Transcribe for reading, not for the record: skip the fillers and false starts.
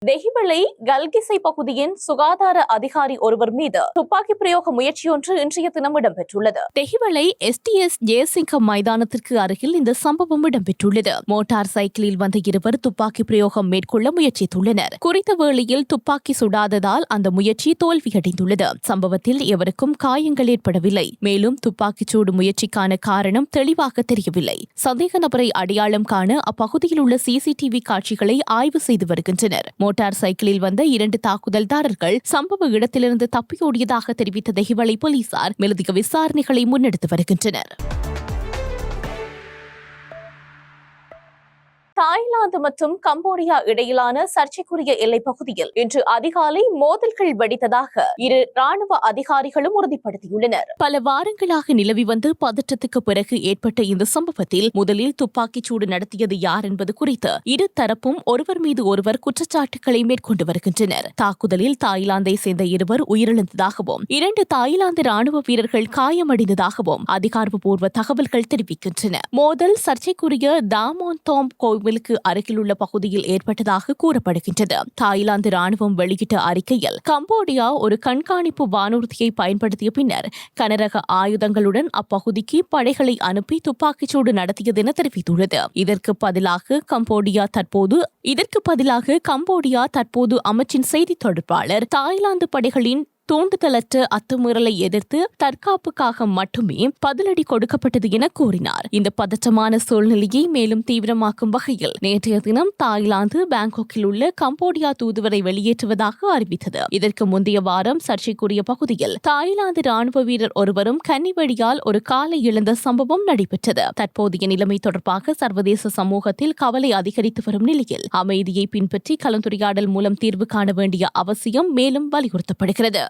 தெஹிவளை கல்கிசை பகுதியின் சுகாதார அதிகாரி ஒருவர் மீது துப்பாக்கி பிரயோக முயற்சியொன்று இன்றைய தினம் இடம்பெற்றுள்ளது. தெஹிவளை STS ஜெயசிங்கம் மைதானத்திற்கு அருகில் இந்த சம்பவம் இடம்பெற்றுள்ளது. மோட்டார் சைக்கிளில் வந்த இருவர் துப்பாக்கி பிரயோகம் மேற்கொள்ள முயற்சித்துள்ளனர். குறித்த வேளையில் துப்பாக்கி சுடாததால் அந்த முயற்சி தோல்வியடைந்துள்ளது. சம்பவத்தில் எவருக்கும் காயங்கள் ஏற்படவில்லை. மேலும் துப்பாக்கிச்சூடு முயற்சிக்கான காரணம் தெளிவாக தெரியவில்லை. சந்தேக நபரை அடையாளம் காண அப்பகுதியில் உள்ள CCTV காட்சிகளை ஆய்வு செய்து வருகின்றனர். மோட்டார் சைக்கிளில் வந்த 2 தாக்குதல்தாரர்கள் சம்பவ இடத்திலிருந்து தப்பியோடியதாக தெரிவித்த தெஹிவளை போலீசார் மேலதிக விசாரணைகளை முன்னெடுத்து வருகின்றனர். தாய்லாந்து மற்றும் கம்போடியா இடையிலான சர்ச்சைக்குரிய எல்லைப் பகுதியில் இன்று அதிகாலை மோதல்கள் வெடித்ததாக இரு ராணுவ அதிகாரிகளும் உறுதிப்படுத்தியுள்ளனர். பல வாரங்களாக நிலவி வந்த பதற்றத்துக்கு பிறகு ஏற்பட்ட இந்த சம்பவத்தில் முதலில் துப்பாக்கிச்சூடு நடத்தியது யார் என்பது குறித்து இரு தரப்பும் ஒருவர் மீது ஒருவர் குற்றச்சாட்டுகளை மேற்கொண்டு வருகின்றனர். தாக்குதலில் தாய்லாந்தை சேர்ந்த இருவர் உயிரிழந்ததாகவும் 2 தாய்லாந்து ராணுவ வீரர்கள் காயமடைந்ததாகவும் அதிகாரப்பூர்வ தகவல்கள் தெரிவிக்கின்றன. மோதல் சர்ச்சைக்குரிய தாமோன்தோம் கோவிலுக்கு அருகிலுள்ள பகுதியில் ஏற்பட்டதாக கூறப்படுகின்றது. தாய்லாந்து ராணுவம் வெளியிட்ட அறிக்கையில் கம்போடியா ஒரு கண்காணிப்பு வானூர்தியை பயன்படுத்திய பின்னர் கனரக ஆயுதங்களுடன் அப்பகுதிக்கு படைகளை அனுப்பி துப்பாக்கிச்சூடு நடத்தியது என தெரிவித்துள்ளது. இதற்கு பதிலாக கம்போடியா தற்போது அமைச்சின் செய்தி தொடர்பாளர் தாய்லாந்து படைகளின் தூண்டுதலற்ற அத்துமீறலை எதிர்த்து தற்காப்புக்காக மட்டுமே பதிலடி கொடுக்கப்பட்டது என கூறினார். இந்த பதற்றமான சூழ்நிலையை மேலும் தீவிரமாக்கும் வகையில் நேற்றைய தினம் தாய்லாந்து பாங்காக்கில் உள்ள கம்போடியா தூதுவரை வெளியேற்றுவதாக அறிவித்தது. இதற்கு முந்தைய வாரம் சர்ச்சைக்குரிய பகுதியில் தாய்லாந்து ராணுவ வீரர் ஒருவரும் கன்னிவழியால் ஒரு காலை இழந்த சம்பவம் நடைபெற்றது. தற்போதைய நிலைமை தொடர்பாக சர்வதேச சமூகத்தில் கவலை அதிகரித்து வரும் நிலையில் அமைதியை பின்பற்றி கலந்துரையாடல் மூலம் தீர்வு காண வேண்டிய அவசியம் மேலும் வலியுறுத்தப்படுகிறது.